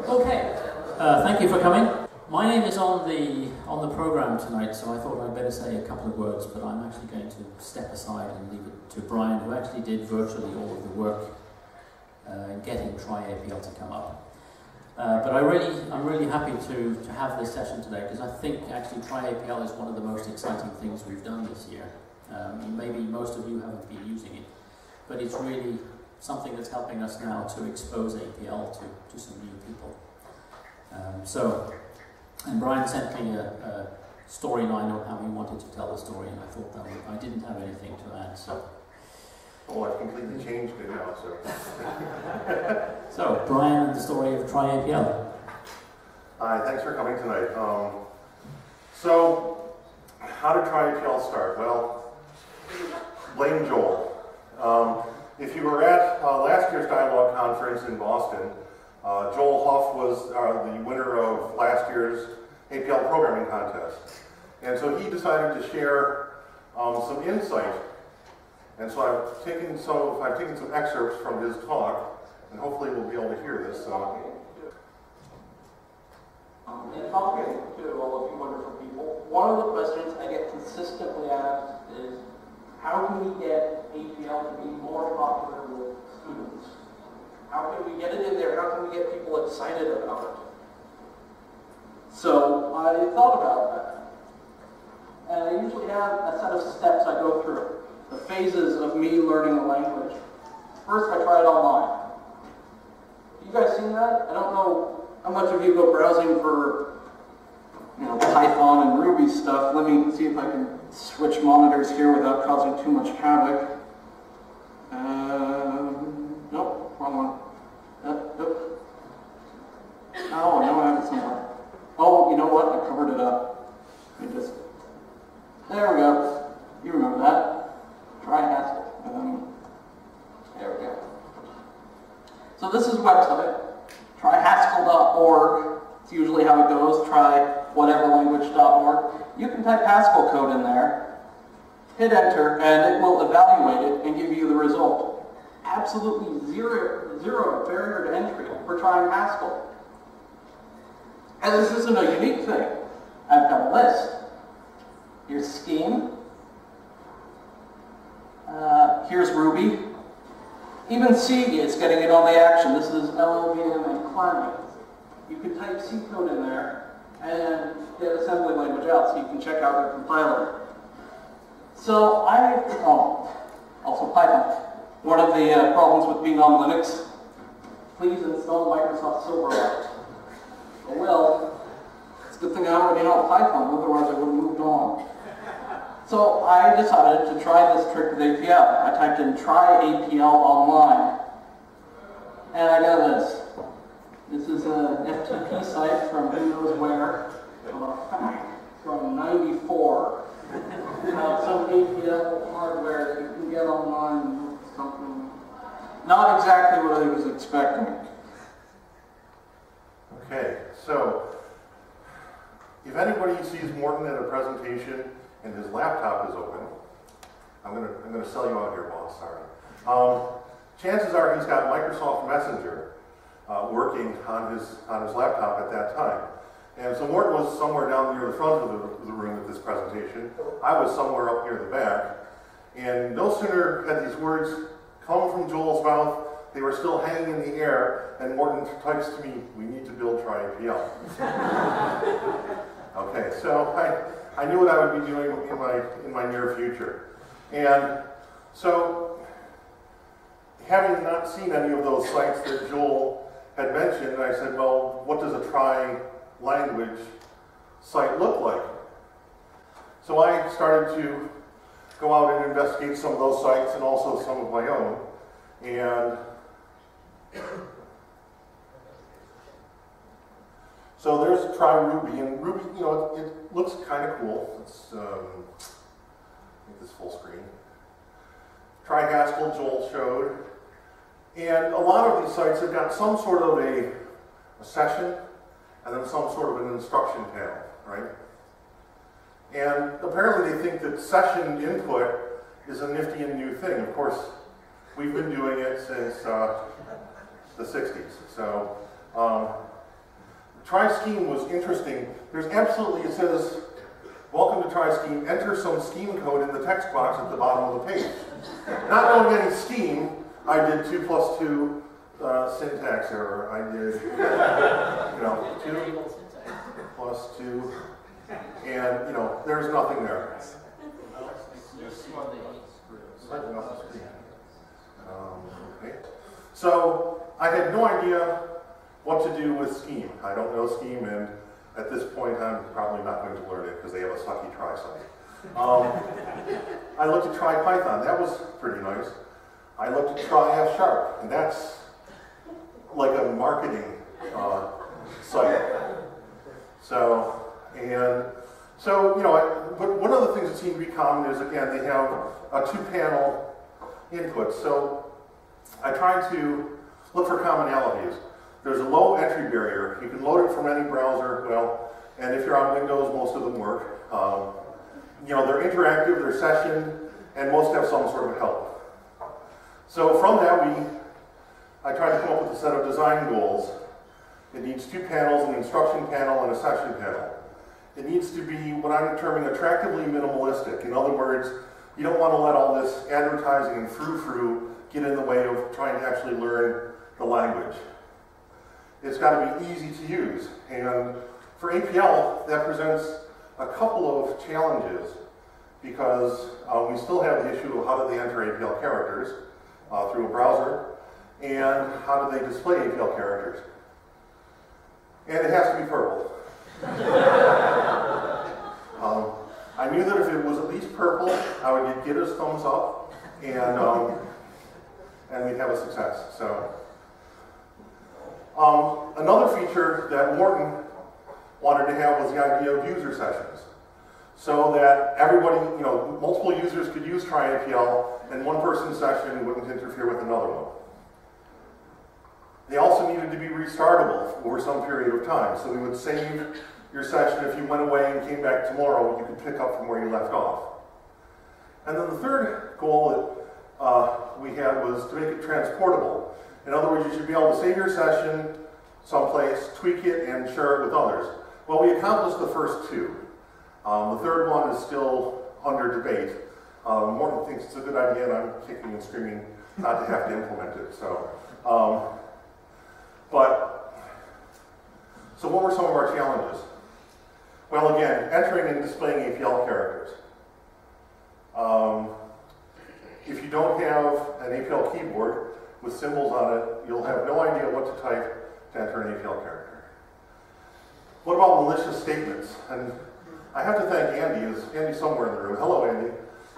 Okay, thank you for coming. My name is on the program tonight, so I thought I'd better say a couple of words, but I'm actually going to step aside and leave it to Brian, who actually did virtually all of the work in getting Try APL to come up. But I'm really happy to have this session today, because I think actually Try APL is one of the most exciting things we've done this year. Maybe most of you haven't been using it, but it's really something that's helping us now to expose APL to some new people. And Brian sent me a storyline of how he wanted to tell the story, and I thought that I didn't have anything to add. So, I've completely changed it now. So Brian and the story of Try APL. Hi, thanks for coming tonight. So, how did Try APL start? Well, blame Joel. If you were at last year's Dialogue Conference in Boston, Joel Huff was the winner of last year's APL programming contest. And so he decided to share some insight. And so I've taken some excerpts from his talk, and hopefully we'll be able to hear this. In talking to all of you wonderful people, one of the questions I get consistently asked is, how can we get APL to be more popular with students? How can we get it in there? How can we get people excited about it? So I thought about that. And I usually have a set of steps I go through, the phases of me learning a language. First, I try it online. You guys seen that? I don't know how much of you go browsing for Python and Ruby stuff. Let me see if I can switch monitors here without causing too much havoc. Nope, wrong one. Nope. Oh, no, I have it somewhere. Oh, you know what? I covered it up. There we go. You remember that. Try Haskell. There we go. So this is a website. Tryhaskell.org. It's usually how it goes. Trywhateverlanguage.org. You can type Haskell code in there, hit enter, and it will evaluate it and give you the result. Absolutely zero barrier to entry for trying Haskell. And this isn't a unique thing. I've got a list. Here's Scheme. Here's Ruby. Even C is getting it on the action. This is LLVM and climbing. You can type C code in there and get assembly language out so you can check out their compiler. So also Python. One of the problems with being on Linux, please install Microsoft Silverlight. Well, it's a good thing I already know Python, otherwise I would have moved on. So I decided to try this trick with APL. I typed in Try APL online, and I got this. This is an FTP site from who knows where, from '94. Some APL hardware that you can get online, something. Not exactly what I was expecting. Okay, so if anybody sees Morton at a presentation and his laptop is open, I'm gonna sell you out here, boss. Sorry. Chances are he's got Microsoft Messenger working on his laptop at that time. And so Morton was somewhere down near the front of the room at this presentation. I was somewhere up near the back. And no sooner had these words come from Joel's mouth, they were still hanging in the air, and Morton types to me, "We need to build Try APL." Okay, so I knew what I would be doing in my near future. And so, having not seen any of those sites that Joel had mentioned, I said, well, what does a Try language site look like? So I started to go out and investigate some of those sites and also some of my own. And so there's Try Ruby, and Ruby, it looks kind of cool. Let's make this full screen. Try Haskell, Joel showed. And a lot of these sites have got some sort of a session and then some sort of an instruction panel, right? And apparently they think that session input is a nifty and new thing. Of course, we've been doing it since the 60s. So Try Scheme was interesting. There's absolutely, it says, welcome to Try Scheme, enter some scheme code in the text box at the bottom of the page. Not knowing any scheme, I did 2 plus 2 syntax error. I did, 2 plus 2, and, there's nothing there. Okay. So I had no idea what to do with Scheme. I don't know Scheme, and at this point I'm probably not going to learn it because they have a sucky try site. I looked at Try Python. That was pretty nice. I looked at Try F#, and that's like a marketing site. But one of the things that seemed to be common is, again, they have a 2-panel input. So I tried to look for commonalities. There's a low entry barrier. You can load it from any browser, and if you're on Windows, most of them work. They're interactive, they're session, and most have some sort of help. So from that, I tried to come up with a set of design goals. It needs 2 panels, an instruction panel and a session panel. It needs to be what I'm terming attractively minimalistic. In other words, you don't want to let all this advertising and frou-frou get in the way of trying to actually learn the language. It's got to be easy to use. And for APL, that presents a couple of challenges because we still have the issue of how do they enter APL characters through a browser, and how do they display APL characters. And it has to be purple. I knew that if it was at least purple, I would get his thumbs up, and we'd have a success. So, another feature that Morton wanted to have was the idea of user sessions, so that everybody, multiple users could use Try APL, and one person's session wouldn't interfere with another one. They also needed to be restartable over some period of time, so we would save your session. If you went away and came back tomorrow, you could pick up from where you left off. And then the third goal that we had was to make it transportable. In other words, you should be able to save your session someplace, tweak it, and share it with others. Well, we accomplished the first 2. The third one is still under debate. Morton thinks it's a good idea, and I'm kicking and screaming not to have to implement it. So what were some of our challenges? Well, again, entering and displaying APL characters. If you don't have an APL keyboard with symbols on it, you'll have no idea what to type to enter an APL character. What about malicious statements? And I have to thank Andy. Is Andy somewhere in the room? Hello, Andy.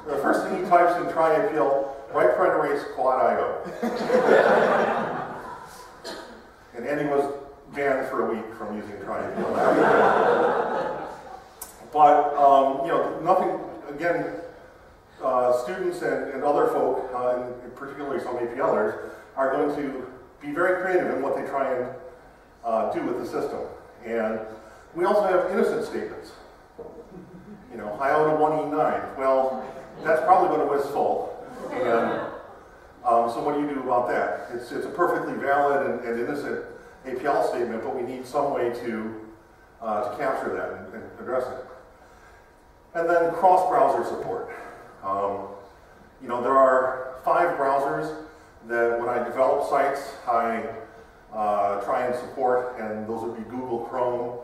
The first thing he types in Try APL, right paren erase quad IO. And Andy was banned for a week from using Try APL. But, nothing, again, students and other folk, and particularly some APLers, are going to be very creative in what they try and do with the system. And we also have innocent statements. iota 1E9. Well, that's probably going to whiz full. And so what do you do about that? It's a perfectly valid and innocent APL statement, but we need some way to capture that and address it. And then cross-browser support. There are 5 browsers that when I develop sites, I try and support, and those would be Google Chrome,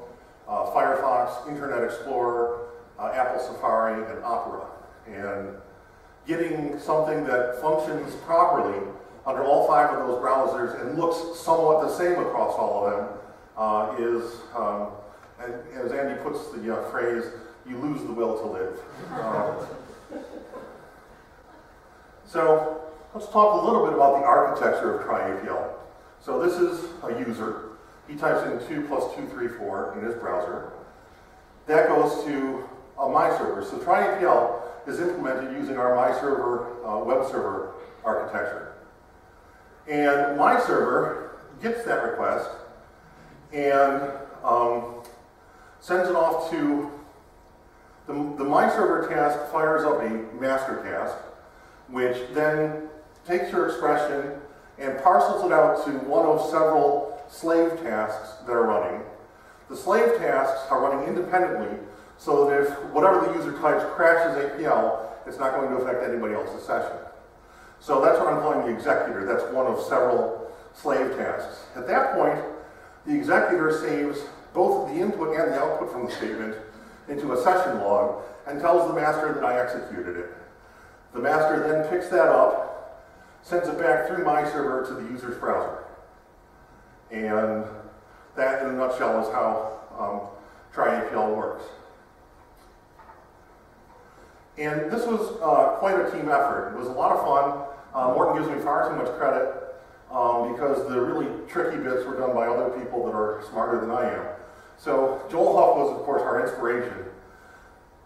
Firefox, Internet Explorer, Apple Safari, and Opera. And getting something that functions properly under all 5 of those browsers and looks somewhat the same across all of them is, and as Andy puts the phrase, you lose the will to live. So let's talk a little bit about the architecture of Try APL. So this is a user. He types in 2 plus 2, 3, 4 in his browser. That goes to a my server. So Try APL is implemented using our my server web server architecture. And my server gets that request and sends it off to the my server task fires up a master task, which then takes your expression and parcels it out to one of several slave tasks that are running. The slave tasks are running independently so that if whatever the user types crashes APL, it's not going to affect anybody else's session. So that's what I'm calling the executor. That's one of several slave tasks. At that point, the executor saves both the input and the output from the statement into a session log and tells the master that I executed it. The master then picks that up, sends it back through my server to the user's browser. And that, in a nutshell, is how try-APL works. And this was quite a team effort. It was a lot of fun. Morton gives me far too much credit because the really tricky bits were done by other people that are smarter than I am. So Joel Huff was, of course, our inspiration.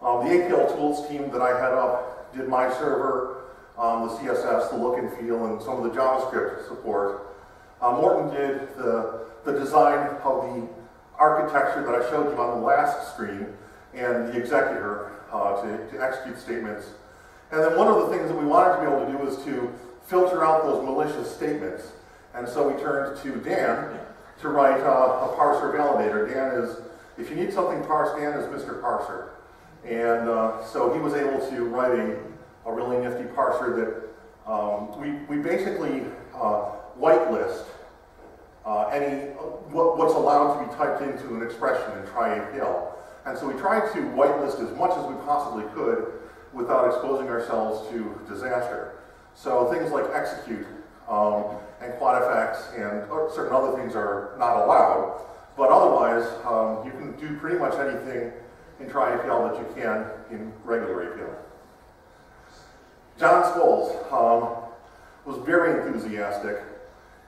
The APL tools team that I head up did my server, the CSS, the look and feel, and some of the JavaScript support. Morton did the design of the architecture that I showed you on the last screen and the executor to execute statements. And then one of the things that we wanted to be able to do was to filter out those malicious statements. And so we turned to Dan to write a parser validator. Dan is, if you need something parsed, Dan is Mr. Parser. And so he was able to write a really nifty parser that we basically whitelist what's allowed to be typed into an expression in try-APL. And so we tried to whitelist as much as we possibly could without exposing ourselves to disaster. So things like execute and quadfx and certain other things are not allowed, but otherwise you can do pretty much anything in try-APL that you can in regular APL. John Scholes was very enthusiastic,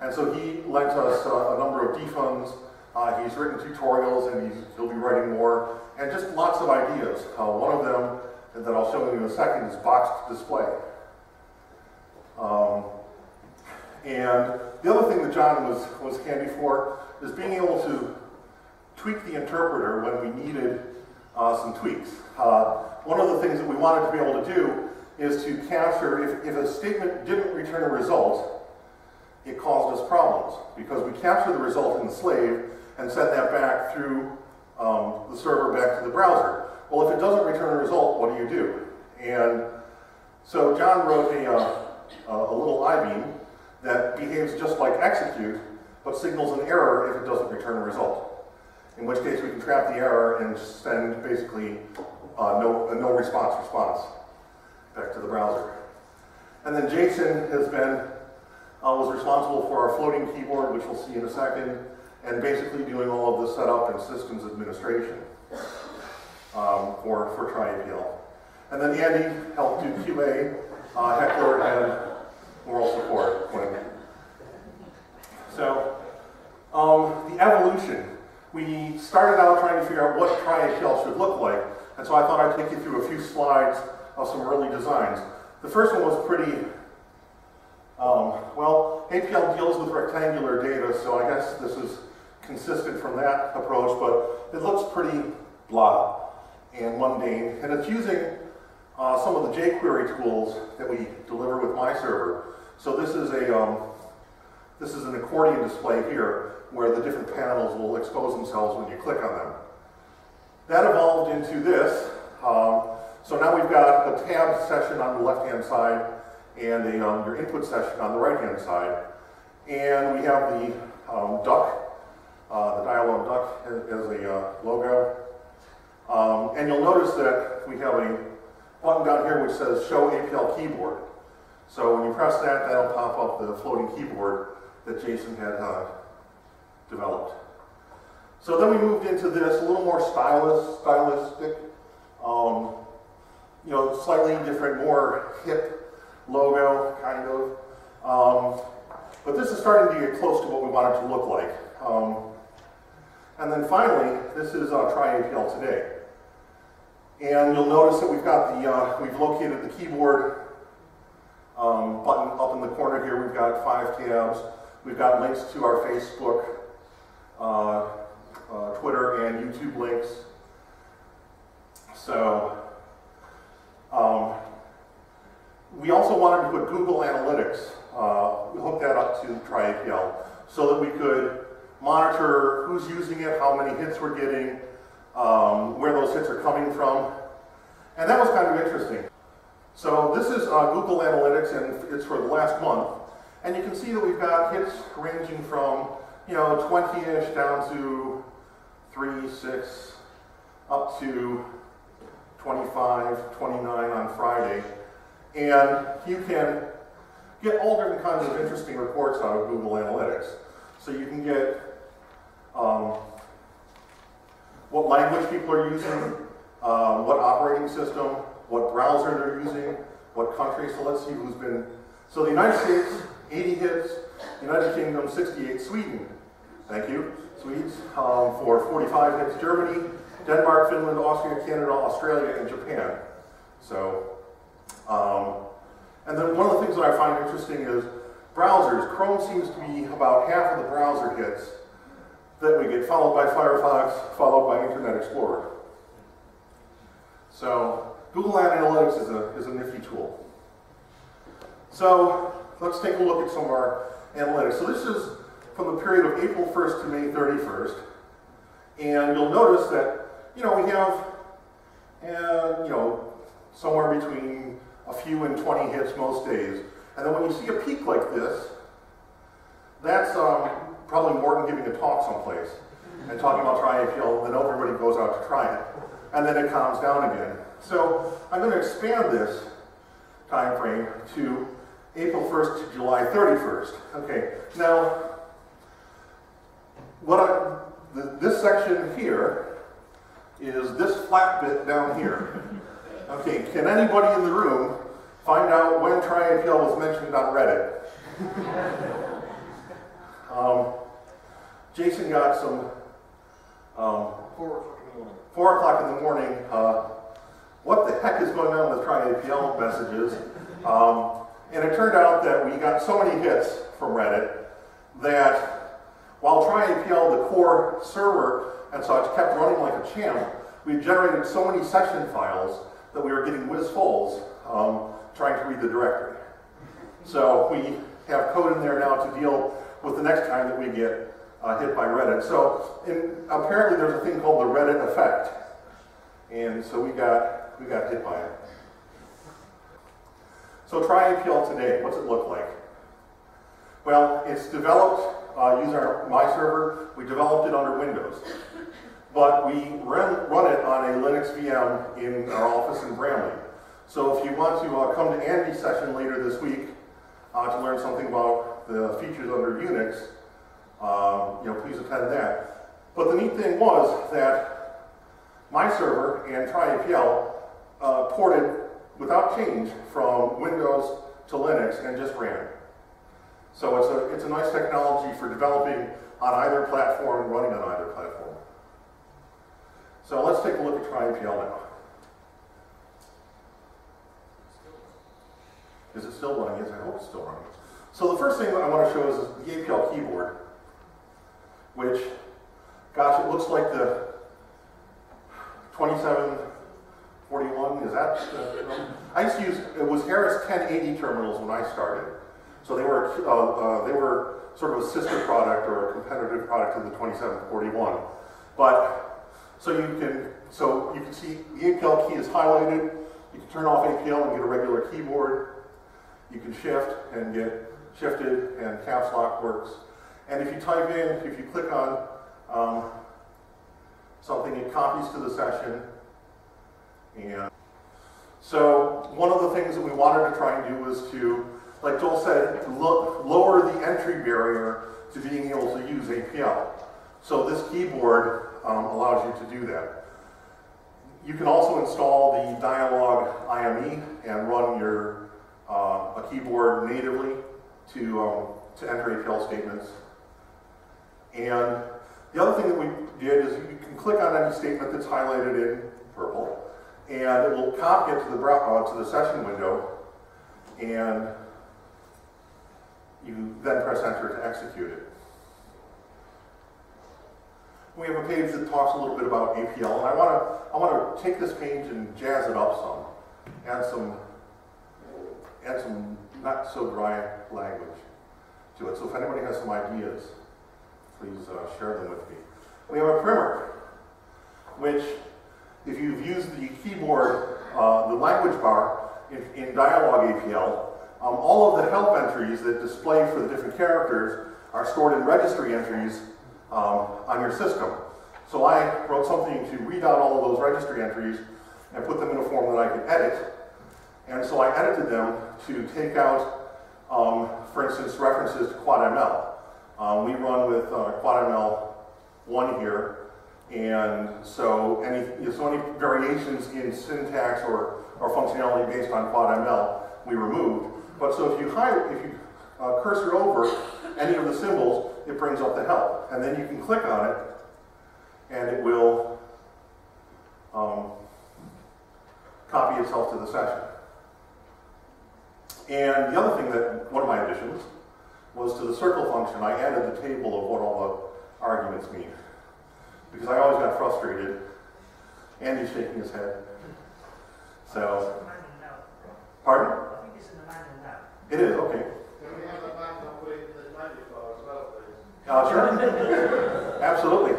and so he lent us a number of defunds. He's written tutorials, and he'll be writing more, and just lots of ideas. One of them that I'll show you in a second is boxed display. And the other thing that John was handy for is being able to tweak the interpreter when we needed some tweaks. One of the things that we wanted to be able to do is to capture, if a statement didn't return a result, it caused us problems, because we capture the result in the slave and send that back through the server back to the browser. Well, if it doesn't return a result, what do you do? And so John wrote a little iBeam that behaves just like execute, but signals an error if it doesn't return a result. In which case we can trap the error and send basically a no response back to the browser. And then Jason was responsible for our floating keyboard, which we'll see in a second, and basically doing all of the setup and systems administration for try-APL. And then Andy helped do QA, Hector had moral support. So the evolution. We started out trying to figure out what try-APL should look like, and so I thought I'd take you through a few slides of some early designs. The first one was pretty, well, APL deals with rectangular data, so I guess this is consistent from that approach, but it looks pretty blah and mundane, and it's using some of the jQuery tools that we deliver with my server. So this is an accordion display here, where the different panels will expose themselves when you click on them. That evolved into this. So now we've got a tab session on the left-hand side and your input session on the right-hand side. And we have the duck, the dialog duck as a logo. And you'll notice that we have a button down here which says Show APL Keyboard. So when you press that, that'll pop up the floating keyboard that Jason had developed. So then we moved into this, a little more stylistic, slightly different, more hip logo, kind of. But this is starting to get close to what we want it to look like. And then finally, this is try-APL today. And you'll notice that we've got we've located the keyboard button up in the corner here. We've got 5 tabs. We've got links to our Facebook, Twitter, and YouTube links. So we also wanted to put Google Analytics, we hooked that up to try-APL, so that we could monitor who's using it, how many hits we're getting, where those hits are coming from. And that was kind of interesting. So this is Google Analytics, and it's for the last month. And you can see that we've got hits ranging from, 20-ish down to 3, 6, up to 25, 29 on Friday. And you can get all different kinds of interesting reports out of Google Analytics. So you can get what language people are using, what operating system, what browser they're using, what country. So let's see who's been. So the United States, 80 hits. United Kingdom, 68. Sweden, thank you. Swedes for 45 hits. Germany, Denmark, Finland, Austria, Canada, Australia, and Japan. So, and then one of the things that I find interesting is browsers. Chrome seems to be about half of the browser hits that we get, followed by Firefox, followed by Internet Explorer. So Google Analytics is a nifty tool. So let's take a look at some of our analytics. So this is from the period of April 1st to May 31st. And you'll notice that, we have, somewhere between a few and 20 hits most days. And then when you see a peak like this, that's probably Morton giving a talk someplace and talking about try APL, and then everybody goes out to try it. And then it calms down again. So I'm going to expand this time frame to April 1st to July 31st. Okay, now, this section here is this flat bit down here. Okay, can anybody in the room find out when TryAPL was mentioned on Reddit? Jason got some 4 o'clock in the morning. What the heck is going on with TryAPL messages? And it turned out that we got so many hits from Reddit that while TryAPL, the core server and such, kept running like a champ, we generated so many session files that we were getting whiz-fulls trying to read the directory. So we have code in there now to deal with the next time that we get hit by Reddit. So apparently there's a thing called the Reddit effect. And so we got hit by it. So TryAPL today, what's it look like? Well, it's developed using my server. We developed it under Windows. But we run it on a Linux VM in our office in Bramley. So if you want to come to Andy's session later this week to learn something about the features under Unix, please attend that. But the neat thing was that my server and TryAPL ported without change from Windows to Linux and just ran. So it's a nice technology for developing on either platform and running on either platform. So let's take a look at TryAPL now. Is it still running? Yes, I hope it's still running. So the first thing I want to show is the APL keyboard, which, gosh, it looks like the 2741. Is that? I used to use, it was Harris 1080 terminals when I started. So they were sort of a sister product or a competitive product to the 2741. But so you can see the APL key is highlighted. You can turn off APL and get a regular keyboard. You can shift and get shifted, and caps lock works. And if you type in, if you click on something, it copies to the session. And so one of the things that we wanted to try and do was to, like Joel said, lower the entry barrier to being able to use APL. So this keyboard allows you to do that. You can also install the Dialog IME and run your a keyboard natively to enter APL statements. And the other thing that we did is you can click on any statement that's highlighted in purple, and it will copy it to the session window, and you then press enter to execute it. We have a page that talks a little bit about APL, and I want to take this page and jazz it up some, add some not so dry language to it. So if anybody has some ideas, please share them with me. We have a primer, which, if you've used the keyboard, the language bar in Dialog APL, all of the help entries that display for the different characters are stored in registry entries on your system. So I wrote something to read out all of those registry entries and put them in a form that I could edit. And so I edited them to take out, for instance, references to QuadML. We run with QuadML 1 here, and so any variations in syntax or functionality based on QuadML we removed. But so if you cursor over any of the symbols, it brings up the help, and then you can click on it, and it will copy itself to the session. And the other thing that, one of my additions, was to the circle function. I added the table of what all the arguments mean, because I always got frustrated. Andy's shaking his head. So, pardon? I think it's in the manual now. It is, okay. Can we have that back and put it in the manual file as well, please? Sure. Absolutely.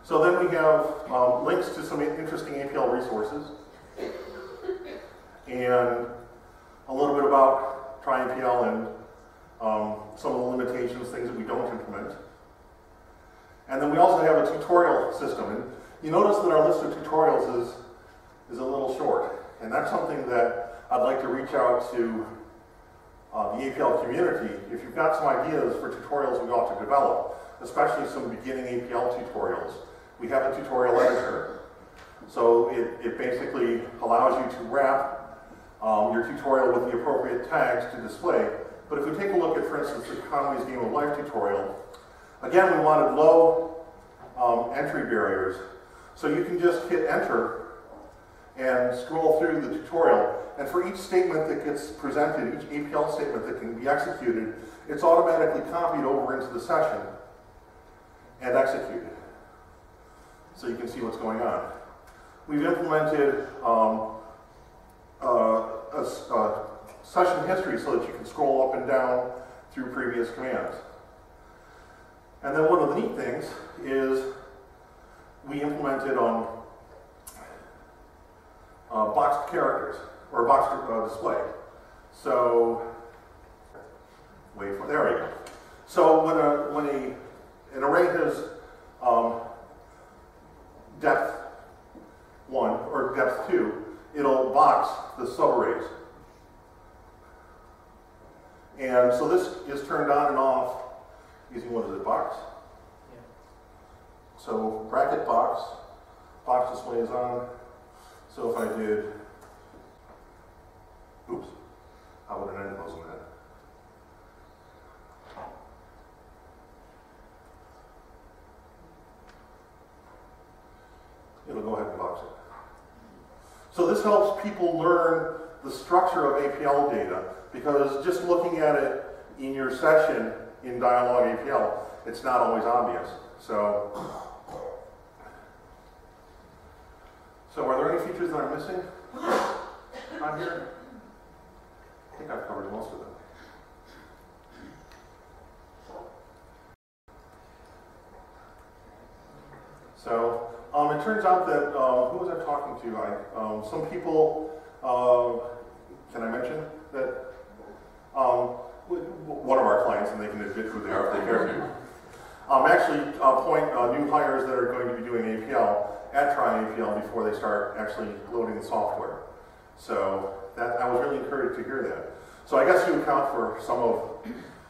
So then we have links to some interesting APL resources, and a little bit about try APL and some of the limitations, things that we don't implement. And then we also have a tutorial system. And you notice that our list of tutorials is a little short. And that's something that I'd like to reach out to the APL community. If you've got some ideas for tutorials we ought to develop, especially some beginning APL tutorials, we have a tutorial editor. So it basically allows you to wrap your tutorial with the appropriate tags to display. But if we take a look at, for instance, the Conway's Game of Life tutorial, again, we wanted low entry barriers. So you can just hit enter and scroll through the tutorial. And for each statement that gets presented, each APL statement that can be executed, it's automatically copied over into the session and executed. So you can see what's going on. We've implemented a session history so that you can scroll up and down through previous commands. And then one of the neat things is we implemented boxed characters, or boxed display. So, wait for, there we go. So when an array has depth 1 or depth 2, it'll box the subarrays. And so this is turned on and off using, what is it, box? Yeah. So bracket box display is on. So if I did, oops, how would an end close in that? It'll go ahead and box it. So this helps people learn the structure of APL data, because just looking at it in your session in Dialog APL, it's not always obvious. So are there any features that I'm missing on here? I think I've covered most of them. So it turns out that, who was I talking to? Some people, can I mention that one of our clients, and they can admit who they are if they care to, actually appoint new hires that are going to be doing APL at Try APL before they start actually loading the software. So I was really encouraged to hear that. So I guess you account for some of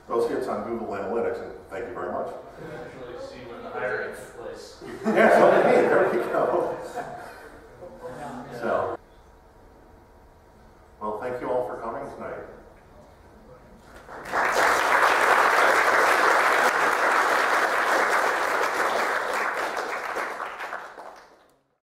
those hits on Google Analytics, and thank you very much. You can actually see when the hiring took place. Yeah, so hey, there we go. So, well, thank you all for coming tonight.